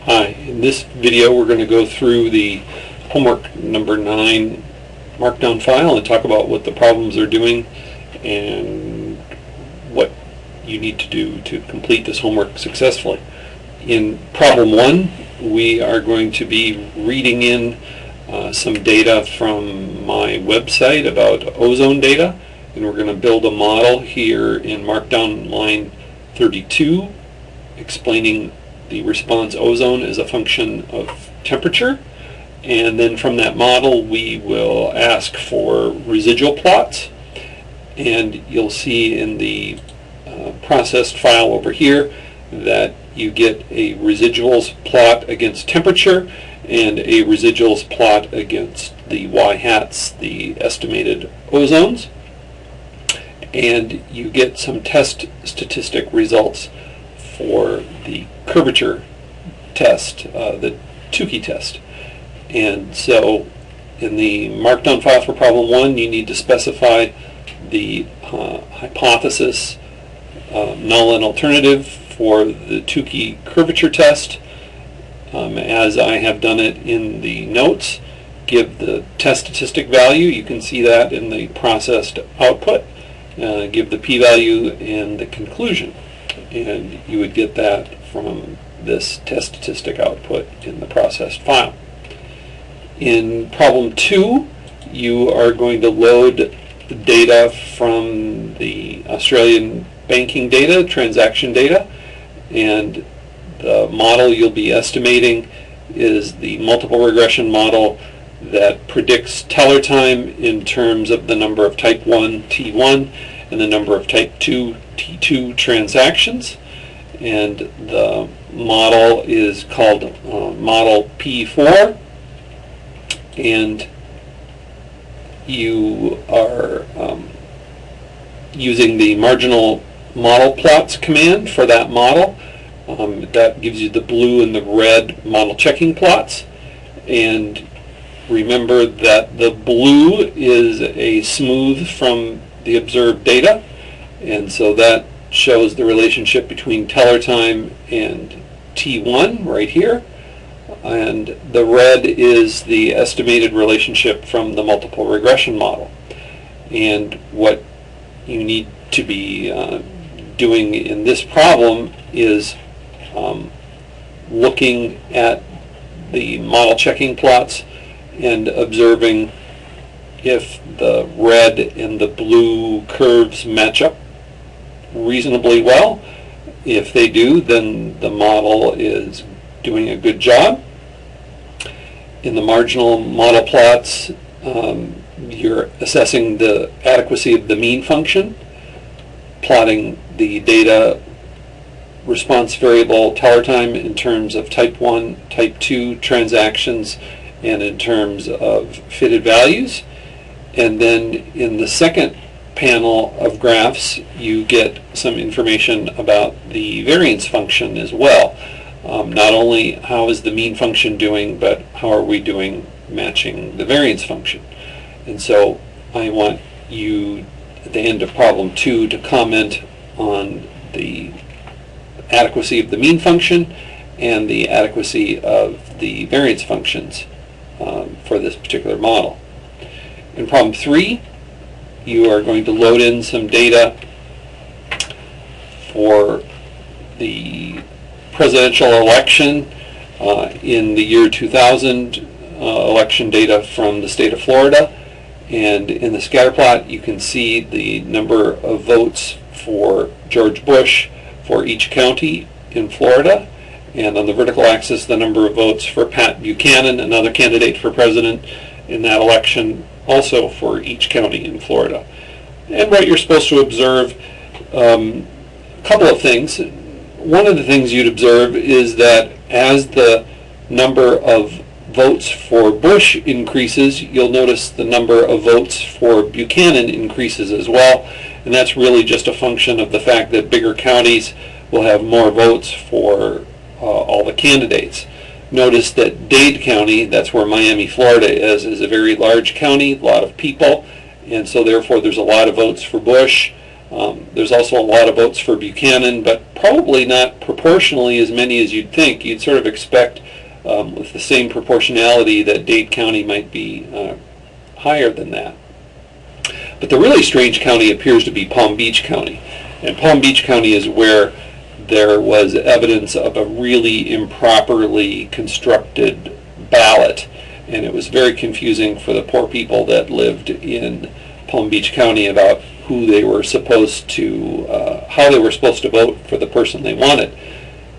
Hi, in this video we're going to go through the homework number 9 markdown file and talk about what the problems are doing and what you need to do to complete this homework successfully. In problem 1, we are going to be reading in some data from my website about ozone data, and we're going to build a model here in markdown line 32 explaining the response ozone is a function of temperature, and then from that model we will ask for residual plots, and you'll see in the processed file over here that you get a residuals plot against temperature and a residuals plot against the y-hats, the estimated ozones, and you get some test statistic results for the curvature test, the Tukey test. And so in the markdown file for problem 1 you need to specify the hypothesis, null and alternative for the Tukey curvature test as I have done it in the notes. Give the test statistic value, you can see that in the processed output. Give the p-value and the conclusion, and you would get that from this test statistic output in the processed file. In problem 2, you are going to load the data from the Australian banking data, transaction data, and the model you'll be estimating is the multiple regression model that predicts teller time in terms of the number of type 1 T1 and the number of type 2 T2 transactions, and the model is called model P4, and you are using the marginal model plots command for that model. That gives you the blue and the red model checking plots, and remember that the blue is a smooth from the observed data, and so that shows the relationship between teller time and T1 right here, and the red is the estimated relationship from the multiple regression model. And what you need to be doing in this problem is looking at the model checking plots and observing if the red and the blue curves match up reasonably well. If they do, then the model is doing a good job. In the marginal model plots, you're assessing the adequacy of the mean function, plotting the data response variable teller time in terms of type 1, type 2 transactions, and in terms of fitted values. And then in the second panel of graphs you get some information about the variance function as well. Not only how is the mean function doing, but how are we doing matching the variance function. And so I want you at the end of problem 2 to comment on the adequacy of the mean function and the adequacy of the variance functions for this particular model. In problem 3, you are going to load in some data for the presidential election in the year 2000, election data from the state of Florida, and in the scatter plot you can see the number of votes for George Bush for each county in Florida, and on the vertical axis the number of votes for Pat Buchanan, another candidate for president in that election, also for each county in Florida. And what you're supposed to observe, a couple of things. One of the things you'd observe is that as the number of votes for Bush increases, you'll notice the number of votes for Buchanan increases as well, and that's really just a function of the fact that bigger counties will have more votes for all the candidates. Notice that Dade County, that's where Miami, Florida is a very large county, a lot of people, and so therefore there's a lot of votes for Bush. There's also a lot of votes for Buchanan, but probably not proportionally as many as you'd think. You'd sort of expect with the same proportionality that Dade County might be higher than that. But the really strange county appears to be Palm Beach County. And Palm Beach County is where there was evidence of a really improperly constructed ballot. And it was very confusing for the poor people that lived in Palm Beach County about who they were supposed to, how they were supposed to vote for the person they wanted.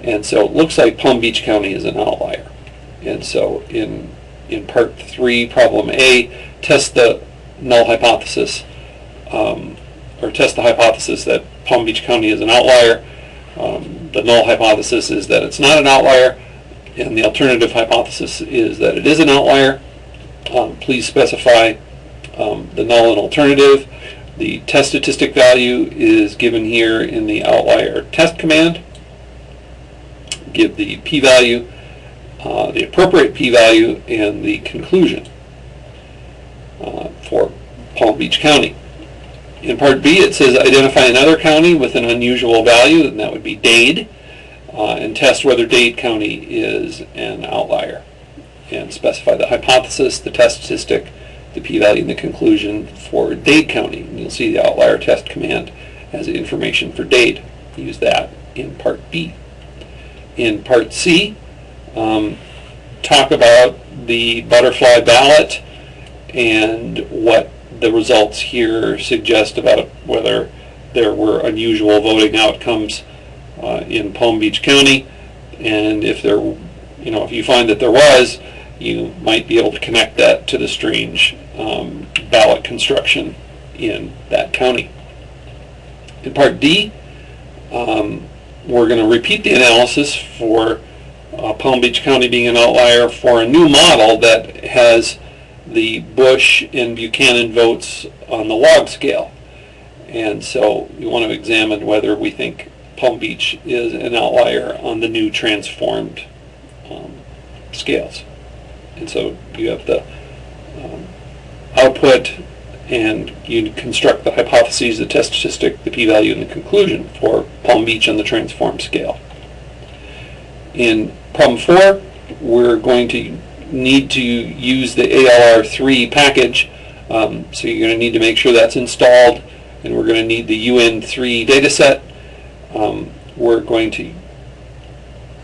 And so it looks like Palm Beach County is an outlier. And so in part 3, problem A, test the null hypothesis, or test the hypothesis that Palm Beach County is an outlier. The null hypothesis is that it's not an outlier, and the alternative hypothesis is that it is an outlier. Please specify the null and alternative. The test statistic value is given here in the outlier test command. Give the p-value, the appropriate p-value, and the conclusion for Palm Beach County. In part B, it says identify another county with an unusual value, and that would be Dade, and test whether Dade County is an outlier. And specify the hypothesis, the test statistic, the p-value, and the conclusion for Dade County. And you'll see the outlier test command as information for Dade. Use that in part B. In part C, talk about the butterfly ballot and what the results here suggest about whether there were unusual voting outcomes in Palm Beach County, and if there, if you find that there was, you might be able to connect that to the strange ballot construction in that county. In part D, we're going to repeat the analysis for Palm Beach County being an outlier for a new model that has the Bush and Buchanan votes on the log scale. And so we want to examine whether we think Palm Beach is an outlier on the new transformed scales. And so you have the output, and you construct the hypotheses, the test statistic, the p-value, and the conclusion for Palm Beach on the transformed scale. In problem 4, we're going to need to use the ALR3 package, so you're going to need to make sure that's installed, and we're going to need the UN3 dataset. We're going to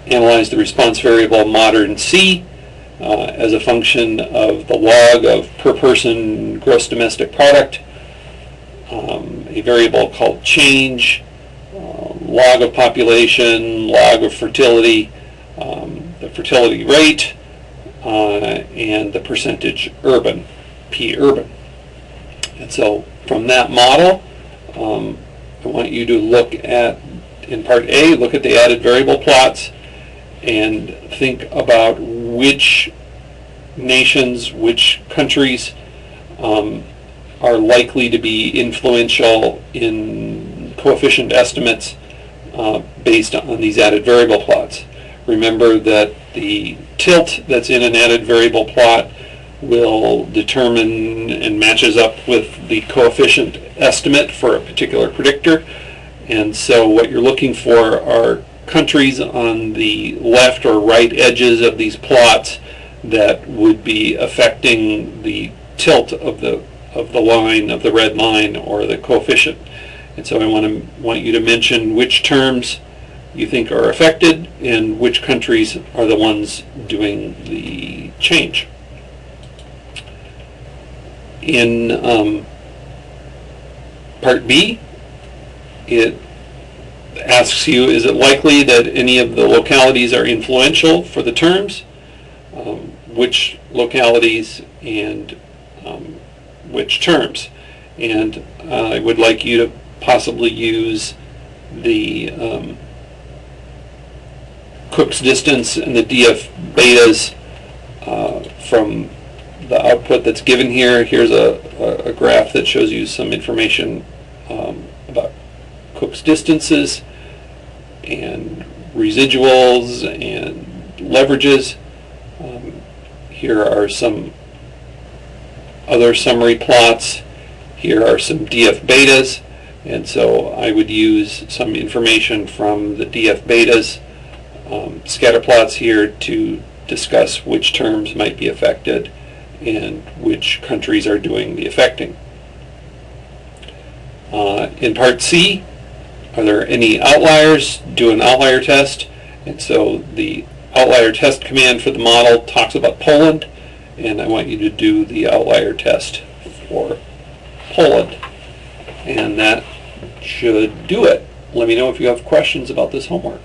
analyze the response variable modern C as a function of the log of per person gross domestic product, a variable called change, log of population, log of fertility, the fertility rate, and the percentage urban, P urban. And so from that model, I want you to look at, in part A, look at the added variable plots and think about which nations, which countries are likely to be influential in coefficient estimates based on these added variable plots. Remember that the tilt that's in an added variable plot will determine and matches up with the coefficient estimate for a particular predictor. And so what you're looking for are countries on the left or right edges of these plots that would be affecting the tilt of the line, of the red line, or the coefficient. And so I want you to mention which terms you think are affected and which countries are the ones doing the change. In part B, it asks you, is it likely that any of the localities are influential for the terms? Which localities and which terms? And I would like you to possibly use the Cook's distance and the DF betas from the output that's given here. Here's a graph that shows you some information about Cook's distances and residuals and leverages. Here are some other summary plots. Here are some DF betas. And so I would use some information from the DF betas scatter plots here to discuss which terms might be affected and which countries are doing the affecting. In part C, are there any outliers? Do an outlier test. And so the outlier test command for the model talks about Poland, and I want you to do the outlier test for Poland. And that should do it. Let me know if you have questions about this homework.